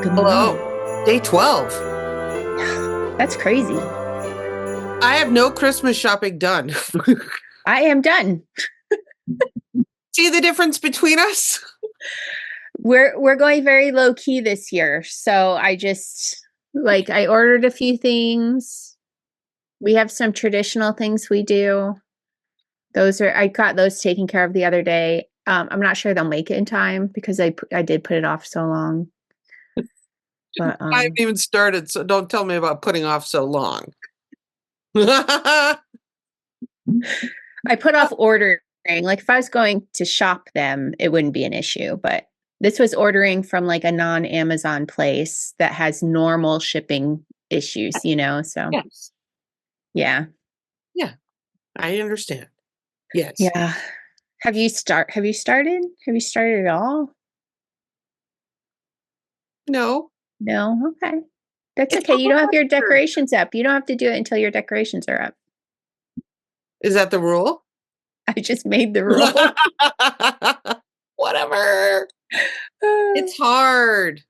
Good Hello. morning. Day 12. That's crazy. I have no Christmas shopping done. I am done. See the difference between us? We're going very low key this year. So I ordered a few things. We have some traditional things we do. I got those taken care of the other day. I'm not sure they'll make it in time because I did put it off so long. But I haven't even started, so don't tell me about putting off so long. I put off ordering. Like if I was going to shop them, it wouldn't be an issue. But this was ordering from like a non-Amazon place that has normal shipping issues, So Yes. yeah. Yeah, I understand. Yes. Yeah. Have you started? Have you started at all? No. No? Okay. That's It's okay. You don't have your hard. decorations up. You don't have to do it until your decorations are up. Is that the rule? I just made the rule. Whatever. It's hard.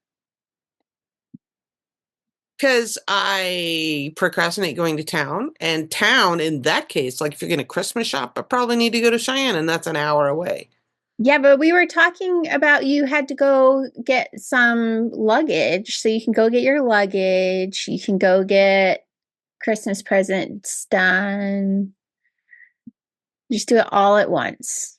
Because I procrastinate going to town, and town in that case, like if you're going to Christmas shop, I probably need to go to Cheyenne, and that's an hour away. Yeah, but we were talking about you had to go get some luggage. So you can go get your luggage. You can go get Christmas presents done. Just do it all at once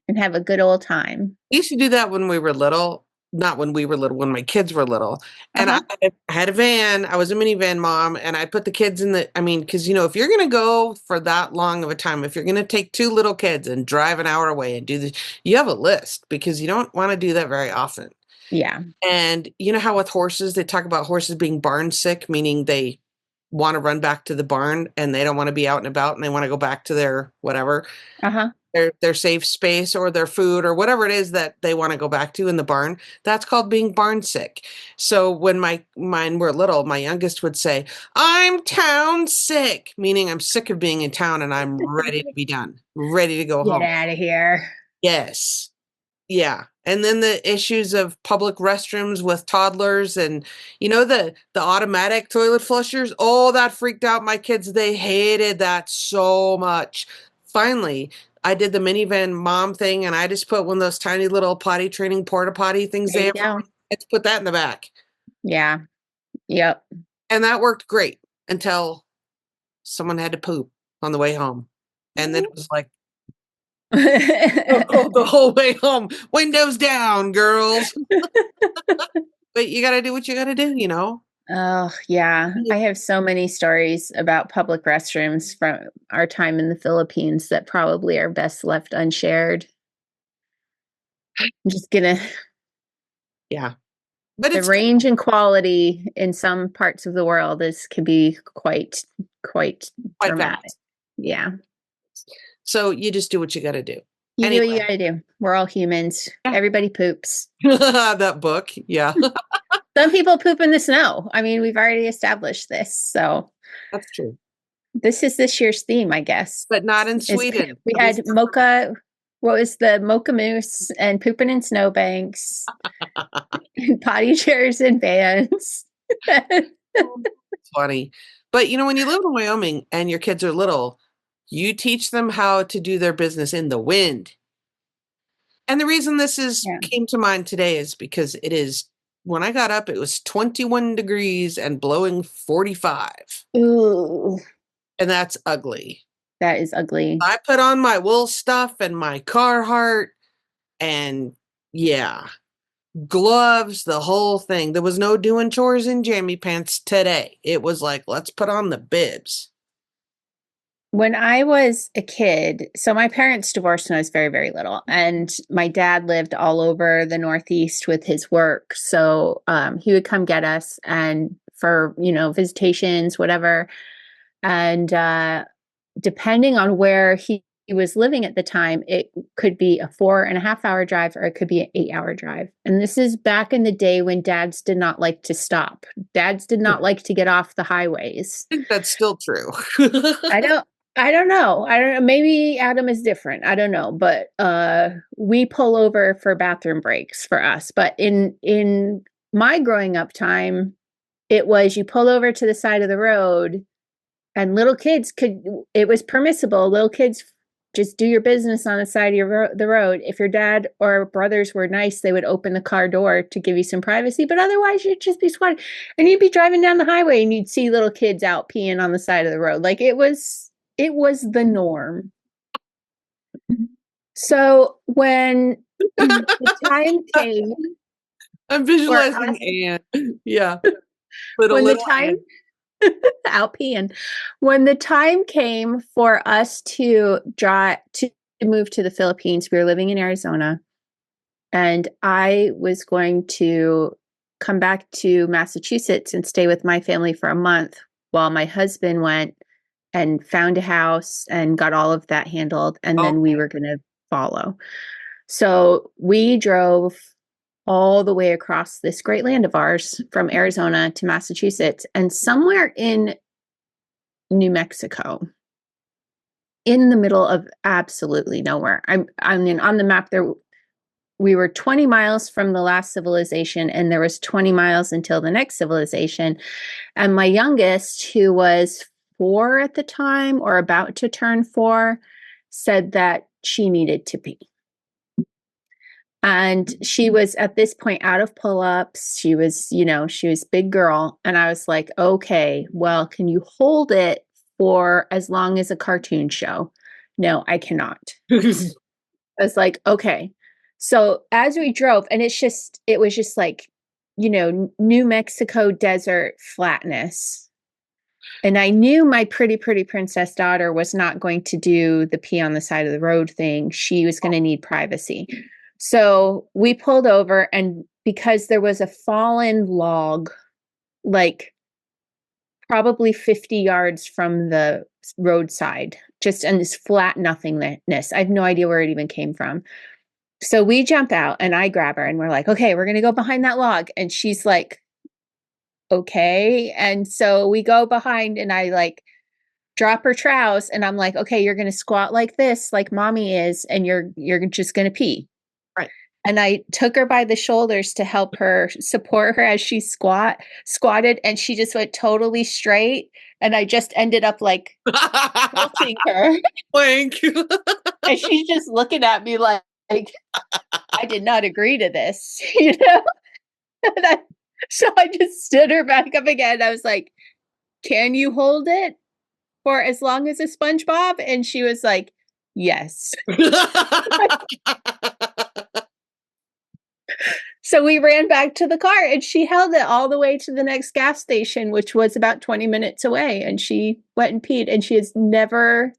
and have a good old time. We used to do that when we were little. Not when we were little, when my kids were little. And Uh-huh. I had a van. I was a minivan mom, and I put the kids in because, if you're going to go for that long of a time, if you're going to take two little kids and drive an hour away and do this, you have a list because you don't want to do that very often. Yeah. And you know how with horses, they talk about horses being barn sick, meaning they want to run back to the barn and they don't want to be out and about and they want to go back to their whatever, Uh-huh. their safe space or their food or whatever it is that they want to go back to in the barn. That's called being barn sick. So when mine were little, my youngest would say, "I'm town sick," meaning I'm sick of being in town and I'm ready to be done, ready to go Get home. out of here. Yes. Yeah. And then the issues of public restrooms with toddlers and the automatic toilet flushers. Oh, that freaked out my kids. They hated that so much. Finally, I did the minivan mom thing and I just put one of those tiny little potty training porta potty things There they you have. go. Let's put that in the back. Yeah. Yep. And that worked great until someone had to poop on the way home. And then it was like, oh, the whole way home, windows down, girls. But you got to do what you got to do. Oh, yeah. I have so many stories about public restrooms from our time in the Philippines that probably are best left unshared. I'm just gonna Yeah. But the it's range and quality in some parts of the world can be quite quite dramatic. fast. Yeah. So you just do what you got to do. You do Anyway. what you gotta do. We're all humans. Yeah. Everybody poops. That book. Yeah. Some people poop in the snow. I mean, we've already established this. So That's true. this is this year's theme, I guess. But not in Sweden. We had mocha. What was the mocha moose and pooping in snowbanks, and potty chairs and vans. Funny. But when you live in Wyoming and your kids are little, you teach them how to do their business in the wind. And the reason came to mind today is because when I got up, it was 21 degrees and blowing 45. Ooh. And that's ugly. That is ugly. I put on my wool stuff and my Carhartt and gloves, the whole thing. There was no doing chores in jammy pants today. It was like, let's put on the bibs. When I was a kid, so my parents divorced when I was very, very little, and my dad lived all over the Northeast with his work. So he would come get us and for, visitations, whatever. And depending on where he was living at the time, it could be a 4.5 hour drive or it could be an 8 hour drive. And this is back in the day when dads did not like to stop. Dads did not like to get off the highways. I think that's still true. I don't I don't know. I don't know. Maybe Adam is different. I don't know. But we pull over for bathroom breaks for us. But in my growing up time, it was you pull over to the side of the road and little kids could, it was permissible. Little kids just do your business on the side of the road. If your dad or brothers were nice, they would open the car door to give you some privacy, but otherwise you'd just be squatting and you'd be driving down the highway and you'd see little kids out peeing on the side of the road. Like it was the norm. So when the time came I'm for visualizing us, Anne. Yeah. Little when the little time Anne. out peeing, when the time came for us to drive to move to the Philippines, we were living in Arizona, and I was going to come back to Massachusetts and stay with my family for a month while my husband went and found a house and got all of that handled, and then we Okay. were going to follow. So we drove all the way across this great land of ours from Arizona to Massachusetts, and somewhere in New Mexico, in the middle of absolutely nowhere. I mean, on the map there, we were 20 miles from the last civilization, and there was 20 miles until the next civilization. And my youngest, who was 4 at the time or about to turn 4, said that she needed to pee. And she was at this point out of pull-ups. She was, she was big girl. And I was like, okay, well, can you hold it for as long as a cartoon show? No, I cannot. I was like, okay. So as we drove, and it was just like, New Mexico desert flatness. And I knew my pretty, pretty princess daughter was not going to do the pee on the side of the road thing. She was going to need privacy. So we pulled over, and because there was a fallen log, like probably 50 yards from the roadside, just in this flat nothingness. I have no idea where it even came from. So we jump out and I grab her and we're like, okay, we're going to go behind that log. And she's like, okay. And so we go behind and I like drop her trouse and I'm like, okay, you're going to squat like this, like mommy is, and you're just going to pee. Right. And I took her by the shoulders to help her support her as she squatted, and she just went totally straight. And I just ended up like tilting her. Blank. And she's just looking at me like I did not agree to this, And so I just stood her back up again. I was like, can you hold it for as long as a SpongeBob? And she was like, yes. So we ran back to the car and she held it all the way to the next gas station, which was about 20 minutes away. And she went and peed, and she has never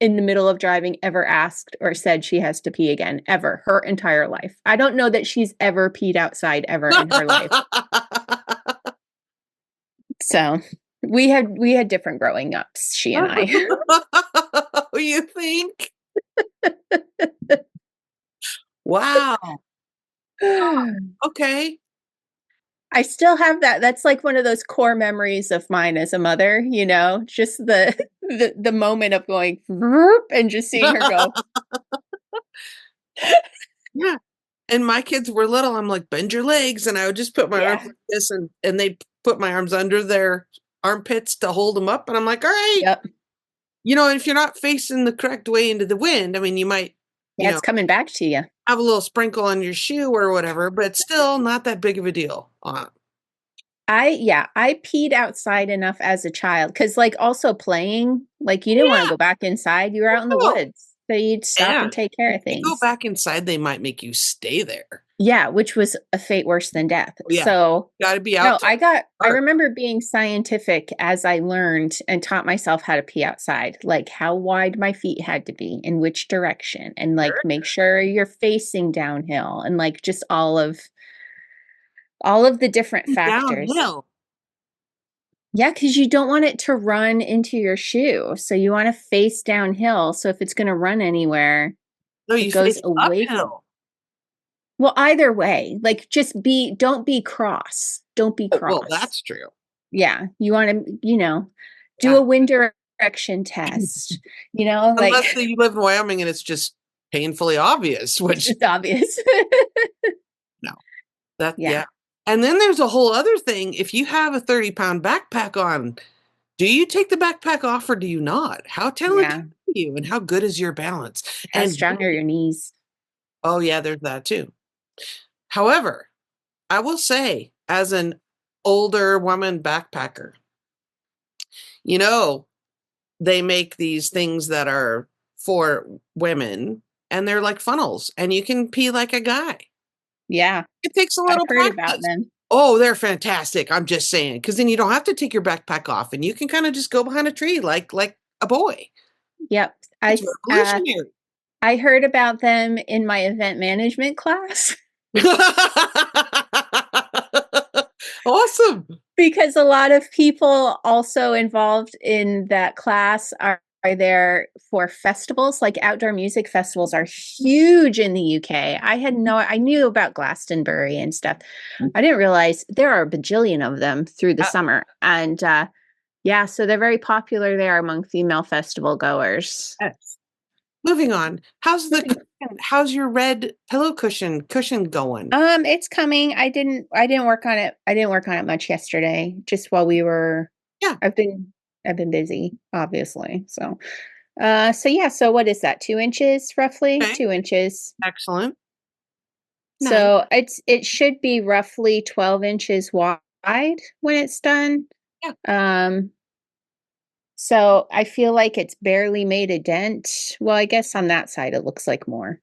in the middle of driving ever asked or said she has to pee again, ever, her entire life. I don't know that she's ever peed outside ever in her life. So we had different growing ups, she and I. You think? Wow. Okay. I still have that. That's like one of those core memories of mine as a mother, just the moment of going and just seeing her go. Yeah. And my kids were little. I'm like, bend your legs. And I would just put my arms Yeah. like this and they put my arms under their armpits to hold them up. And I'm like, all right. Yep. If you're not facing the correct way into the wind, I mean, you might, Yeah, it's coming back to you. have a little sprinkle on your shoe or whatever, but still not that big of a deal. I peed outside enough as a child because like also playing, like you didn't want to Yeah. go back inside. You were out in the Oh, woods. So you'd stop and and take care if of you go things. back inside, they might make you stay there. Yeah, which was a fate worse than death. Oh, yeah. So Got to be no, out till I dark. remember being scientific as I learned and taught myself how to pee outside, like how wide my feet had to be, in which direction, and like Sure. make sure you're facing downhill, and like just all of the different factors. Downhill. Yeah, because you don't want it to run into your shoe. So you want to face downhill. So if it's going to run anywhere, No, it you goes face away from. uphill. Well, either way, like don't be cross. Don't be Oh, well, cross. that's true. Yeah, you want to, do a wind direction test, Unless like you live in Wyoming and it's just painfully obvious, it's which just obvious. no, that Yeah. yeah. And then there's a whole other thing. If you have a 30-pound backpack on, do you take the backpack off or do you not? How talented Yeah. are you and how good is your balance? How And strong are your knees? oh yeah, there's that too. However, I will say, as an older woman backpacker, you know, they make these things that are for women and they're like funnels and you can pee like a guy. Yeah. It takes a I've little heard about practice. them. Oh, they're fantastic. I'm just saying, because then you don't have to take your backpack off and you can kind of just go behind a tree like a boy. Yep. It's revolutionary. I heard about them in my event management class. Awesome. Because a lot of people also involved in that class are there for festivals, like outdoor music festivals are huge in the UK. I knew about Glastonbury and stuff. I didn't realize there are a bajillion of them through the summer. And yeah, so they're very popular there among female festival goers. Yes. Moving on. How's your red pillow cushion going? It's coming. I didn't work on it. I didn't work on it much yesterday, just while we were Yeah. I've been busy, obviously. So yeah, so what is that? 2 inches roughly? Okay. 2 inches. Excellent. Nice. So it should be roughly 12 inches wide when it's done. Yeah. So I feel like it's barely made a dent. Well, I guess on that side it looks like more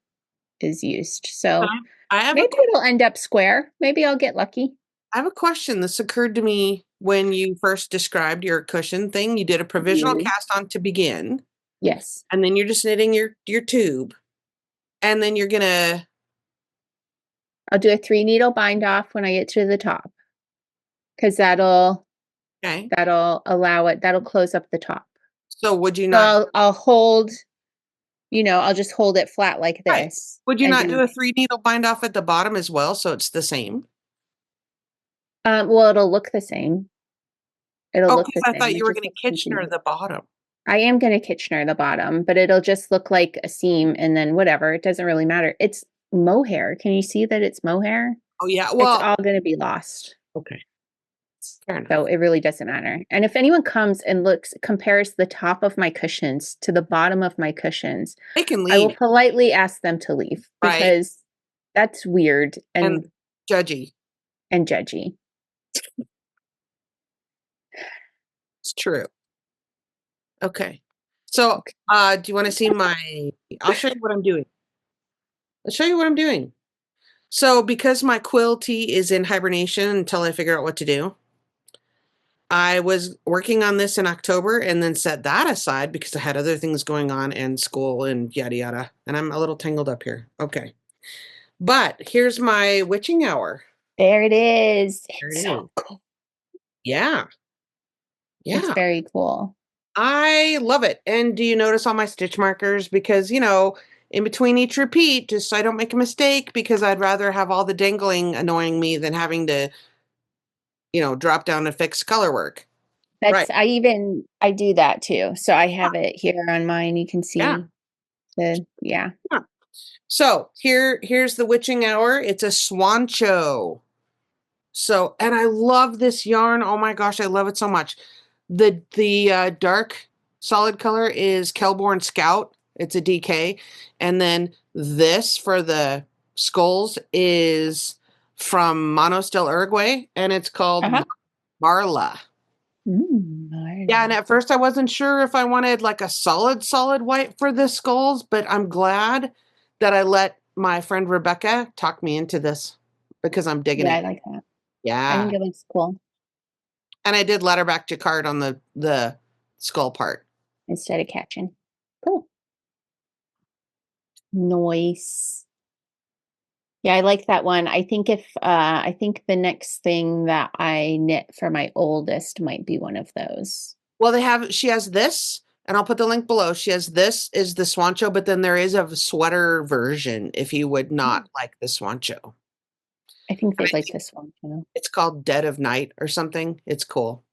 is used. So I have maybe it'll end up square. Maybe I'll get lucky. I have a question. This occurred to me when you first described your cushion thing. You did a provisional cast on to begin, Yes. and then you're just knitting your tube, and then you're gonna I'll do a 3 needle bind off when I get to the top, because that'll okay. allow it. That'll close up the top. So would you So not I'll hold. I'll just hold it flat like right? this, Would you and not do then a 3-needle bind off at the bottom as well, so it's the same? well, it'll look the same. It'll Oh, look because the I same. thought you It were just going looks to Kitchener confusing. the bottom. I am going to Kitchener the bottom, but it'll just look like a seam, and then whatever. It doesn't really matter. It's mohair. Can you see that it's mohair? Oh yeah. It's Well, all going to be lost. okay. Fair enough. So it really doesn't matter. And if anyone comes and compares the top of my cushions to the bottom of my cushions, They can I will leave, politely ask them to leave, right? because that's weird And judgy. and judgy. It's true. Okay. So, do you want to see I'll show you what I'm doing. I'll show you what I'm doing. So, because my quill tea is in hibernation until I figure out what to do, I was working on this in October and then set that aside because I had other things going on and school and yada yada. And I'm a little tangled up here. Okay. But here's my witching hour. There it is. There It's it so is. cool. Yeah. It's Yeah. very cool. I love it. And do you notice all my stitch markers? Because, in between each repeat, just so I don't make a mistake, because I'd rather have all the dangling annoying me than having to, drop down and fix color work. Right. I do that too. So I have it here on mine. You can Yeah. see Yeah. yeah. So here's the witching hour. It's a swancho. So, and I love this yarn. Oh my gosh, I love it so much. The dark solid color is Kelborn Scout. It's a DK. And then this for the skulls is from Manos del Uruguay, and it's called Marla. Yeah, and at first I wasn't sure if I wanted like a solid white for the skulls, but I'm glad that I let my friend Rebecca talk me into this because I'm digging Yeah, I it. like that. I Yeah. think it looks cool. And I did letter back jacquard on the skull part. Instead of catching. Cool. Nice. Yeah, I like that one. I think the next thing that I knit for my oldest might be one of those. Well, she has this, and I'll put the link below. She has this is the swancho, but then there is a sweater version if you would not like the swancho. I think they'd like this one too. It's called Dead of Night or something. It's cool.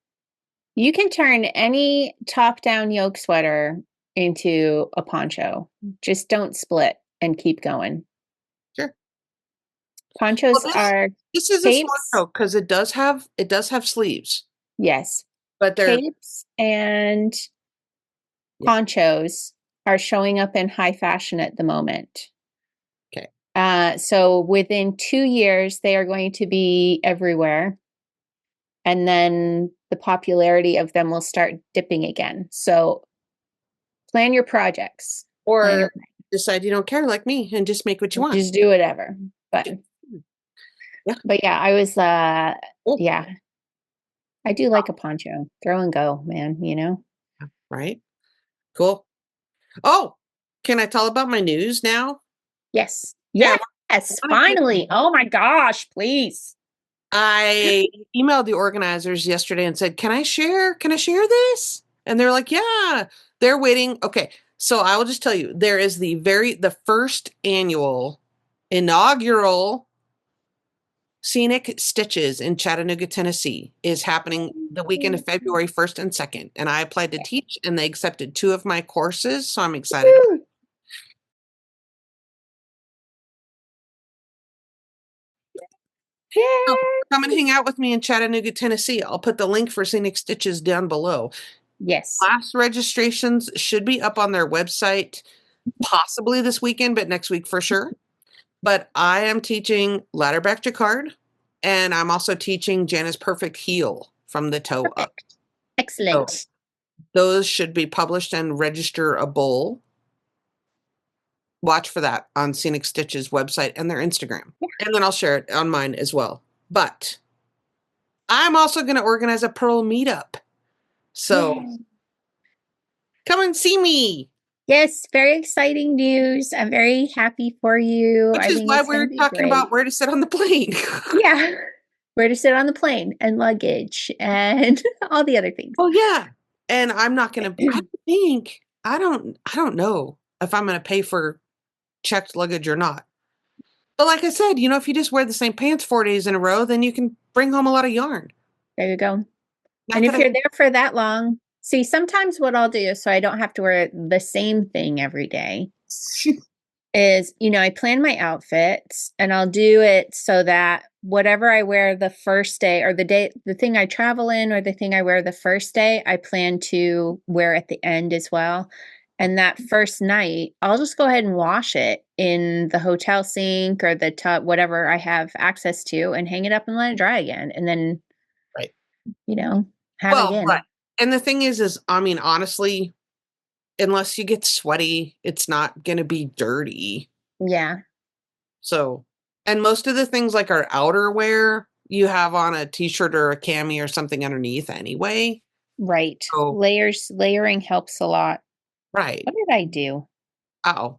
You can turn any top-down yoke sweater into a poncho. Just don't split and keep going. Sure. Well, Ponchos are this is a smart capes. coat because it does have sleeves, Yes. but they're Capes and yeah. ponchos are showing up in high fashion at the moment. Okay. So within 2 years, they are going to be everywhere. And then the popularity of them will start dipping again. So plan your projects. Plan your Or decide you don't care like me and just make what you want. just do whatever. But Yeah. yeah, I was Cool. yeah, I do like a poncho. Throw and go, man, you know? Right. Cool. Oh, can I tell about my news now? Yes. Okay. Yes, wanna give finally. Oh my gosh, please. I emailed the organizers yesterday and said, Can I share this?" And they're like, "Yeah." They're waiting. Okay. So I will just tell you, there is the first annual inaugural Scenic Stitches in Chattanooga, Tennessee is happening the weekend of February 1st and 2nd. And I applied to teach and they accepted 2 of my courses, so I'm excited. Woo! So Yay! come and hang out with me in Chattanooga, Tennessee. I'll put the link for Scenic Stitches down below. Yes. Class registrations should be up on their website possibly this weekend, but next week for sure. But I am teaching ladder back jacquard, and I'm also teaching Jana's Perfect Heel from the toe up. Perfect. So Excellent. those should be published and registerable. Watch for that on Scenic Stitches website and their Instagram. Yeah. And then I'll share it on mine as well. But I'm also going to organize a Purl meetup. So Yay. come and see me. Yes, very exciting news. I'm very happy for you. Which I is think why it's going we're to be talking about great. where to sit on the plane. Yeah. Where to sit on the plane and luggage and all the other things. Well, yeah. And I'm not gonna I don't know if I'm gonna pay for checked luggage or not. But like I said, if you just wear the same pants 4 days in a row, then you can bring home a lot of yarn. There you go. Not And that if you're there for that long, see, sometimes what I'll do so I don't have to wear the same thing every day is, I plan my outfits and I'll do it so that whatever I wear the first day or the thing I travel in or the thing I wear the first day, I plan to wear at the end as well. And that first night, I'll just go ahead and wash it in the hotel sink or the tub, whatever I have access to, and hang it up and let it dry again. And then, right. you know, have it Well, right. again. And the thing is I mean, honestly, unless you get sweaty, it's not gonna be dirty. Yeah, So, and most of the things like our outerwear, you have on a t-shirt or a cami or something underneath anyway. right. So, Layering helps a lot. right. What did I do? Oh.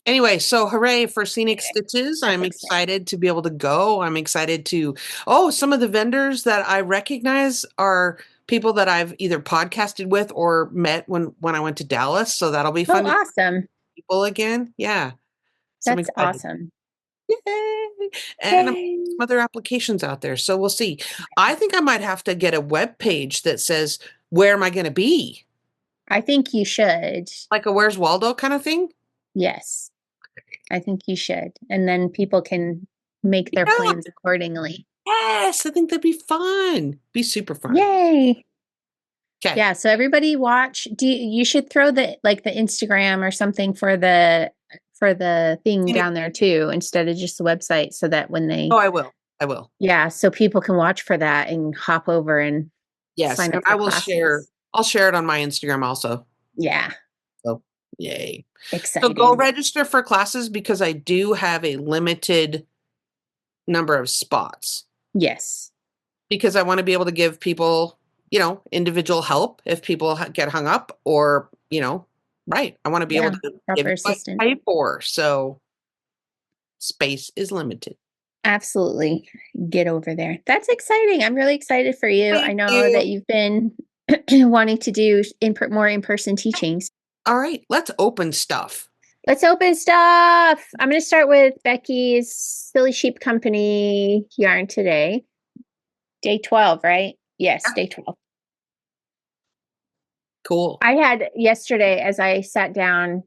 Anyway, so hooray for Scenic Okay, Stitches. that's I'm exciting. excited to be able to go. I'm excited to, oh, some of the vendors that I recognize are people that I've either podcasted with or met when I went to Dallas. So that'll be Oh, fun to see awesome. people again. Yeah. So I'm That's excited. awesome. Yay. And I'm Yay. some other applications out there. So we'll see. I think I might have to get a web page that says, where am I going to be? I think you should. Like a Where's Waldo kind of thing? Yes, I think you should. And then people can make their Yeah. plans accordingly. Yes. I think that'd be fun. Be super fun. Yay. Okay. Yeah, so everybody watch. You should throw the Instagram or something for the thing down there too, instead of just the website, so that when they Oh, I will. I will. yeah, so people can watch for that and hop over and Yes, sign and up I for will share classes. I'll share it on my Instagram also. Yeah, So, yay. So go exciting. register for classes because I do have a limited number of spots Yes, because I want to be able to give people, individual help if people get hung up or, right. I want to be able yeah, to give proper you what assistant. I pay for. So space is limited. Absolutely. Get over there. That's exciting. I'm really excited for you. I Thank know you. that you've been wanting to do more in-person teachings. All right, let's open stuff. Let's open stuff. I'm going to start with Becky's Silly Sheep Company yarn today. Day 12, right? Yes, day 12. Cool. I had yesterday as I sat down,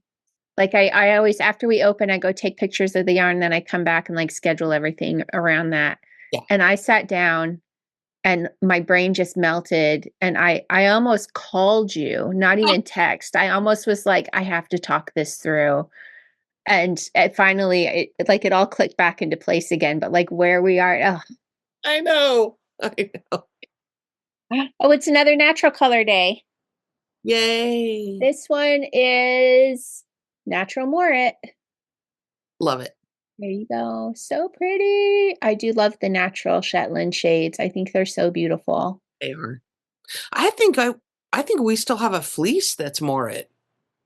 like I always, after we open, I go take pictures of the yarn, then I come back and like schedule everything around that. Yeah. And I sat down and my brain just melted and I almost called you, not even text. I almost was like, I have to talk this through. And finally it all clicked back into place again, but like where we are, I know. I know. oh, it's another natural color day. Yay. This one is natural moret. Love it. There you go. So pretty. I do love the natural Shetland shades. I think they're so beautiful. They are. I think we still have a fleece that's Morit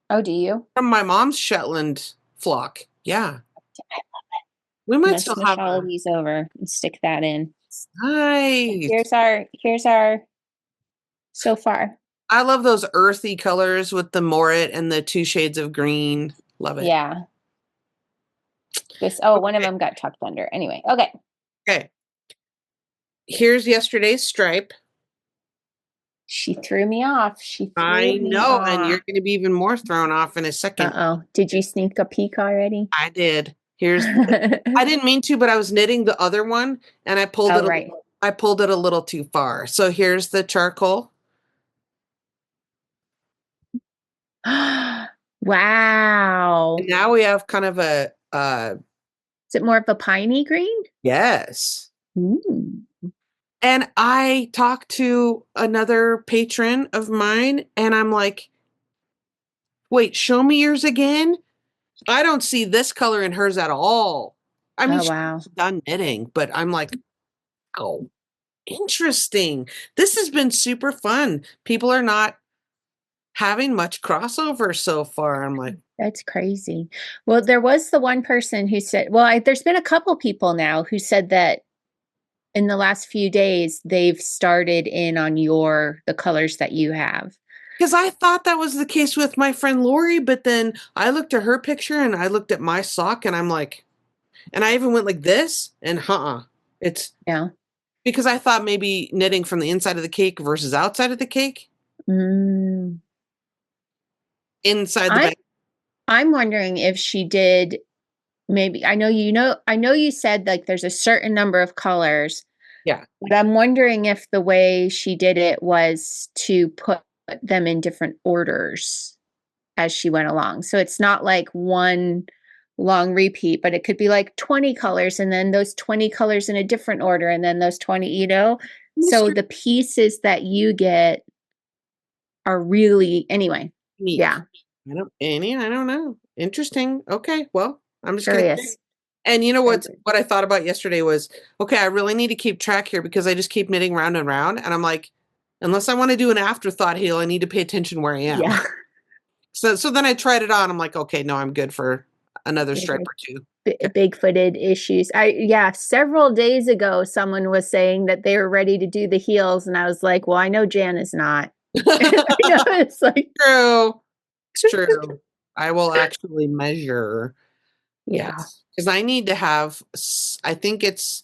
Oh, do you? from my mom's Shetland flock. Yeah. We I'm might gonna still smush have all of a these over and stick that in. nice. Here's our so far. I love those earthy colors with the Morit and the two shades of green. Love it. Yeah. One of Okay. them got tucked under. Anyway, okay. Okay. Here's yesterday's stripe. She threw me off. She threw I me know, and off. you're going to be even more thrown off in a second. Uh-oh. Did you sneak a peek already? I did. I didn't mean to, but I was knitting the other one and Oh, right. I pulled it a little too far. So here's the charcoal. Wow. And now we have kind of Is it more of a piney green? yes. Ooh. And I talked to another patron of mine and I'm like, wait, show me yours again. I don't see this color in hers at all. I mean, Oh, she's wow. done knitting, but I'm like, oh, interesting. This has been super fun. People are not having much crossover so far. I'm like, That's crazy. Well, there was the one person who said, there's been a couple people now who said that in the last few days, they've started in on the colors that you have. because I thought that was the case with my friend Lori, but then I looked at her picture and I looked at my sock and I'm like, and I even went like this and it's Yeah. because I thought maybe knitting from the inside of the cake versus outside of the cake, Mm. inside the I bag. I'm wondering if she did maybe I know you said like there's a certain number of colors, Yeah. but I'm wondering if the way she did it was to put them in different orders as she went along. So it's not like one long repeat, but it could be like 20 colors and then those 20 colors in a different order and then those 20, So Mystery the pieces that you get are really, anyway, unique. yeah, I don't know. Interesting. Okay. Well, I'm just gonna curious. and you know Very good. what I thought about yesterday was, okay, I really need to keep track here because I just keep knitting round and round. And I'm like, unless I want to do an afterthought heel, I need to pay attention where I am. Yeah. So then I tried it on. I'm like, okay, no, I'm good for another stripe or two. Big-footed issues. Yeah, several days ago, someone was saying that they were ready to do the heels, and I was like, well, I know Jan is not. It's like, True. It's true. I will actually measure. yeah. Yes. Because I need to have, I think it's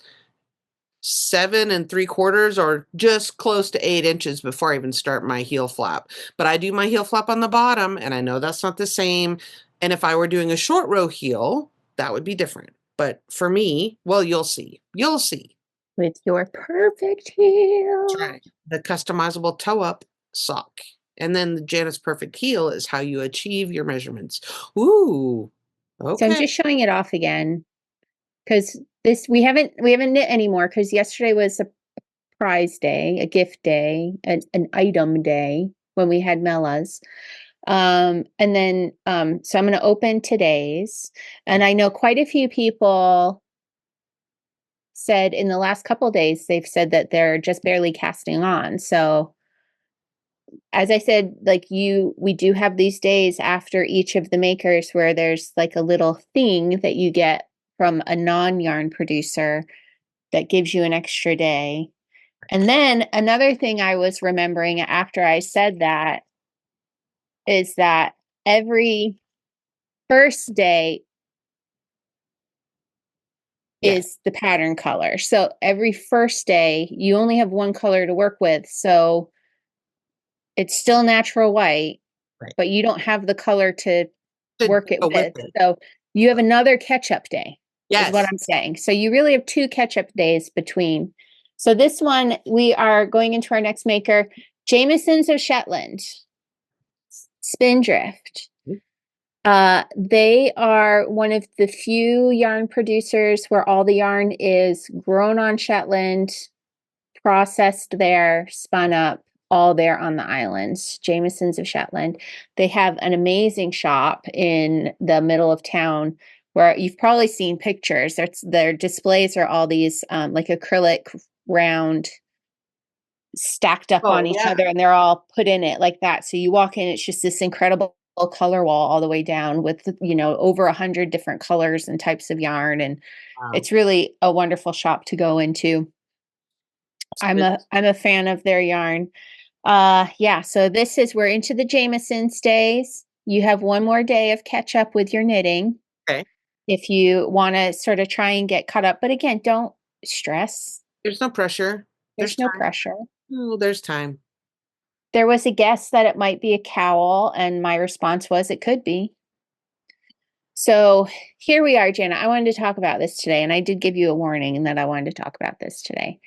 7 3/4 or just close to 8 inches before I even start my heel flap. But I do my heel flap on the bottom, and I know that's not the same. And if I were doing a short row heel, that would be different. But for me, well, you'll see. You'll see. With your perfect heel. Try the customizable toe up sock. And then the Janet's perfect heel is how you achieve your measurements. Ooh. So I'm Okay. just showing it off again because we haven't knit anymore because yesterday was a prize day, a gift day, an item day when we had Mella's. And then so I'm going to open today's, and I know quite a few people said in the last couple days they've said that they're just barely casting on. So as I said, like we do have these days after each of the makers where there's like a little thing that you get from a non-yarn producer that gives you an extra day. And then another thing I was remembering after I said that is that every first day Yes. is the pattern color. So every first day you only have one color to work with. So It's still natural white, Right. but you don't have the color to work it go with. it. So you have another catch-up day, is what Yes. I'm saying. So you really have 2 catch-up days between. So this one, we are going into our next maker, Jamieson's of Shetland, Spindrift. They are one of the few yarn producers where all the yarn is grown on Shetland, processed there, spun up, all there on the islands. Jamieson's of Shetland. They have an amazing shop in the middle of town where you've probably seen pictures. Their displays are all these like acrylic round stacked up on each other, and they're all put in it like that. So you walk in, it's just this incredible color wall all the way down with, over 100 different colors and types of yarn. And it's really a wonderful shop to go into. I'm a fan of their yarn. Yeah, so we're into the Jamieson's days. You have one more day of catch up with your knitting. Okay. If you want to sort of try and get caught up, but again, don't stress. There's no pressure. There's no pressure. Oh, there's time. There was a guess that it might be a cowl, and my response was it could be. So here we are, Jana. I wanted to talk about this today, and I did give you a warning that I wanted to talk about this today.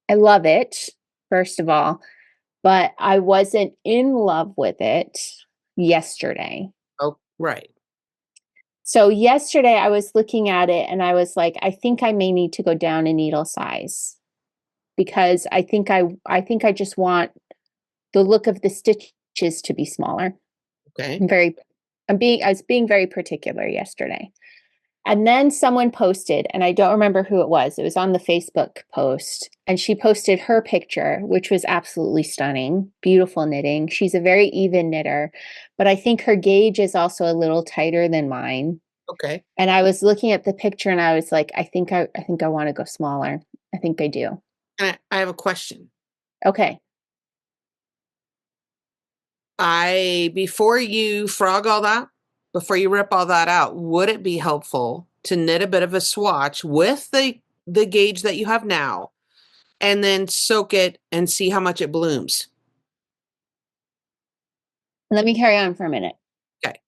I love it, first of all, but I wasn't in love with it yesterday. Oh, right. So yesterday I was looking at it and I was like, I think I may need to go down a needle size because I think I just want the look of the stitches to be smaller. Okay. I was being very particular yesterday. And then someone posted, and I don't remember who it was. It was on the Facebook post, and she posted her picture, which was absolutely stunning, beautiful knitting. She's a very even knitter, but I think her gauge is also a little tighter than mine. Okay. And I was looking at the picture and I was like, I think I want to go smaller. I think I do. I have a question. Okay. Before you frog all that, before you rip all that out, would it be helpful to knit a bit of a swatch with the gauge that you have now and then soak it and see how much it blooms? Let me carry on for a minute. Okay.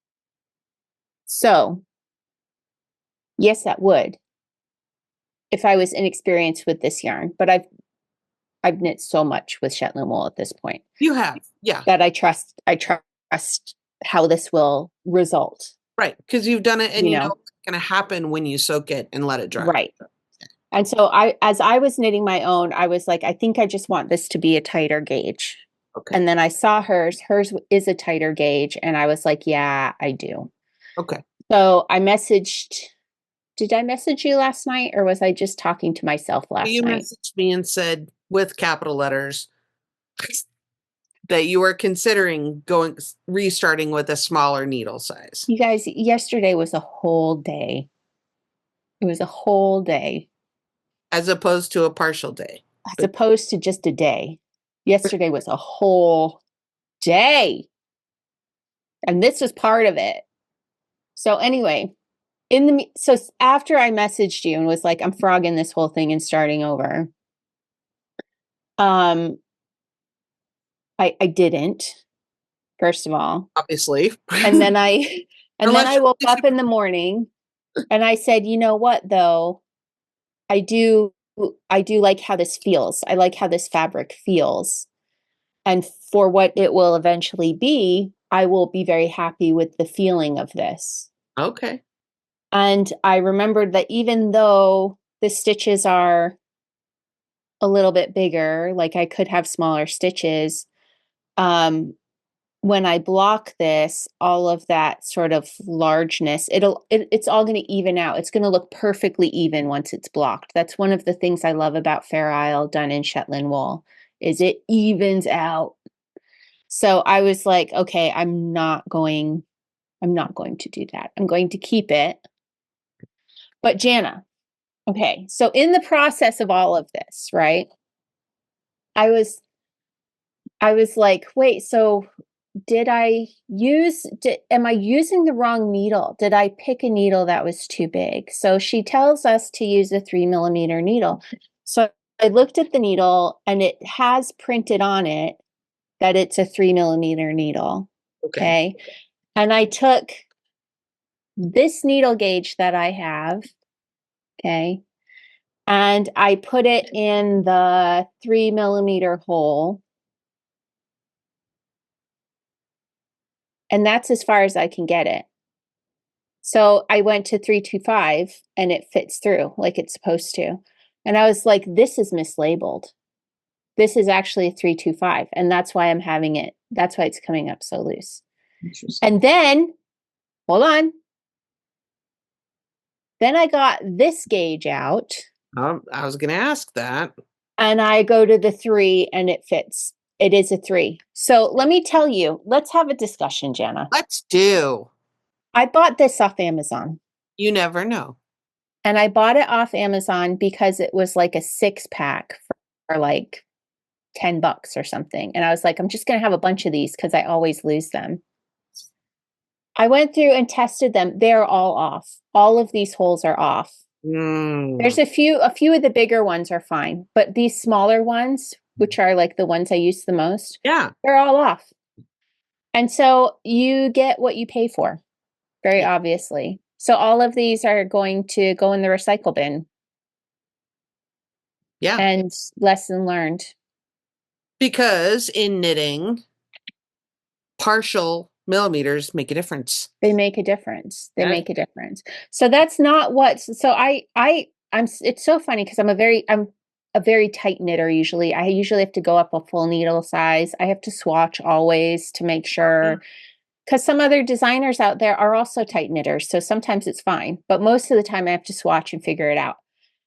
So, yes, that would. If I was inexperienced with this yarn, but I've knit so much with Shetland wool at this point. You have, yeah. That I trust how this will result. Right, because you've done it and you know what's going to happen when you soak it and let it dry. Right. And so as I was knitting my own, I was like, I think I just want this to be a tighter gauge. Okay. And then I saw hers is a tighter gauge. And I was like, yeah, I do. Okay. So did I message you last night or was I just talking to myself last night? You messaged me and said with capital letters that you were considering restarting with a smaller needle size. You guys, yesterday was a whole day. It was a whole day. As opposed to a partial day. As opposed to just a day. Yesterday was a whole day. And this was part of it. So anyway, so after I messaged you and was like, I'm frogging this whole thing and starting over. I didn't, first of all. Obviously. And then I woke up in the morning and I said, you know what though? I do like how this feels. I like how this fabric feels. And for what it will eventually be, I will be very happy with the feeling of this. Okay. And I remembered that even though the stitches are a little bit bigger, like I could have smaller stitches, when I block this, all of that sort of largeness, it's all going to even out. It's going to look perfectly even once it's blocked. That's one of the things I love about Fair Isle done in Shetland wool, is it evens out. So I was like, okay, I'm not going to do that. I'm going to keep it. But Jana, okay, so in the process of all of this, right? I was like, wait, so am I using the wrong needle? Did I pick a needle that was too big? So she tells us to use a 3mm needle. So I looked at the needle and it has printed on it that it's a 3 millimeter needle. Okay. And I took this needle gauge that I have. Okay. And I put it in the 3 millimeter hole. And that's as far as I can get it. So I went to 325 and it fits through like it's supposed to. And I was like, this is mislabeled. This is actually a 325. And that's why I'm having it. That's why it's coming up so loose. And then, hold on. Then I got this gauge out. I was going to ask that. And I go to the 3 and it fits. It is a 3. So let me tell you, let's have a discussion, Jana. Let's do. I bought this off Amazon. You never know. And I bought it off Amazon because it was like a 6-pack for like $10 or something. And I was like, I'm just going to have a bunch of these because I always lose them. I went through and tested them. They're all off. All of these holes are off. There's a few of the bigger ones are fine, but these smaller ones, which are like the ones I use the most, they're all off. And so you get what you pay for, very obviously. So all of these are going to go in the recycle bin. Yeah. And lesson learned. Because in knitting, partial millimeters make a difference. They make a difference. They make a difference. So that's not what, so I'm, it's so funny because I'm a very tight knitter usually. I usually have to go up a full needle size. I have to swatch always to make sure, because some other designers out there are also tight knitters. So sometimes it's fine, but most of the time I have to swatch and figure it out.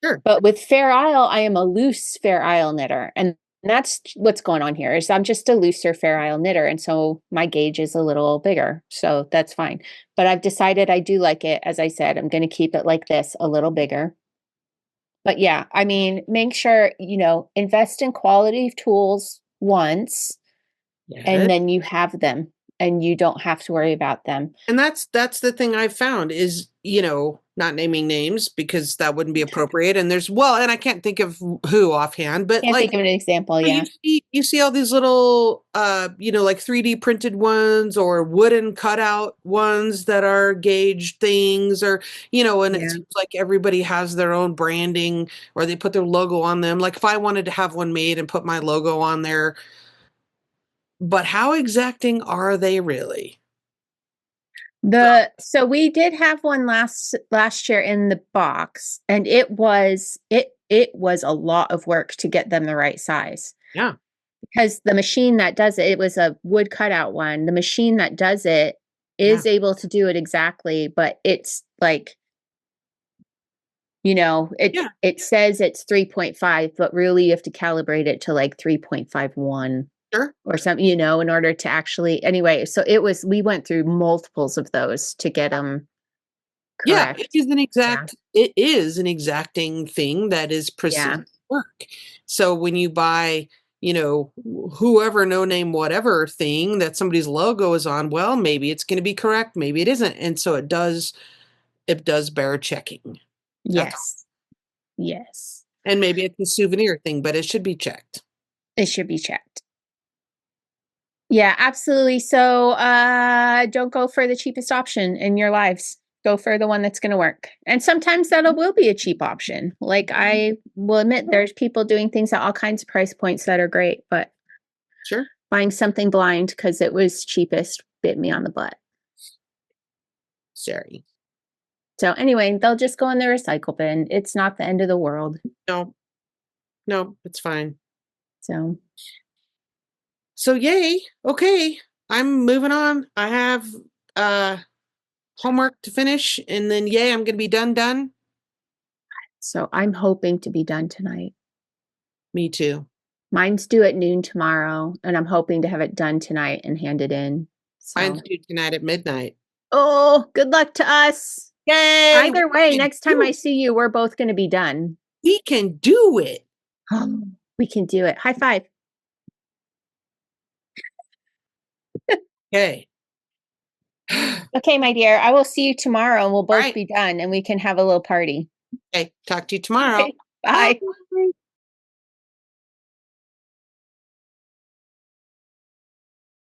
Sure. But with Fair Isle, I am a loose Fair Isle knitter. And that's what's going on here is I'm just a looser Fair Isle knitter. And so my gauge is a little bigger. So that's fine. But I've decided I do like it. As I said, I'm going to keep it like this, a little bigger. But yeah, I mean, make sure, invest in quality tools once, and then you have them and you don't have to worry about them. And that's the thing I've found is, not naming names because that wouldn't be appropriate. And and I can't think of who offhand, but Can't think of an example. Yeah. You see all these little, like 3D printed ones or wooden cutout ones that are gauge things or, and it seems like everybody has their own branding or they put their logo on them. Like if I wanted to have one made and put my logo on there, but how exacting are they really? So we did have one last year in the box, and it was a lot of work to get them the right size. Yeah. Because the machine that does it was a wood cutout one. The machine that does it is able to do it exactly, but it's like, it says it's 3.5, but really you have to calibrate it to like 3.51. Sure. Or something, in order to actually, anyway, so we went through multiples of those to get them correct. Yeah, it is an exacting thing that is precision work. So when you buy, whoever, no name, whatever thing that somebody's logo is on, well, maybe it's going to be correct, maybe it isn't. And so it does bear checking. Yes. Yes. And maybe it's a souvenir thing, but it should be checked. It should be checked. Yeah, absolutely. So don't go for the cheapest option in your lives. Go for the one that's going to work. And sometimes that will be a cheap option. Like I will admit there's people doing things at all kinds of price points that are great, but sure, buying something blind because it was cheapest bit me on the butt. Sorry. So anyway, they'll just go in the recycle bin. It's not the end of the world. No, it's fine. So yay. Okay. I'm moving on. I have homework to finish and then yay, I'm going to be done. So I'm hoping to be done tonight. Me too. Mine's due at noon tomorrow and I'm hoping to have it done tonight and hand it in. Mine's due tonight at midnight. Oh, good luck to us. Yay. Either way, next time I see you, we're both going to be done. We can do it. We can do it. High five. Okay. Okay, my dear. I will see you tomorrow and we'll both be done and we can have a little party. Okay. Talk to you tomorrow. Okay, bye.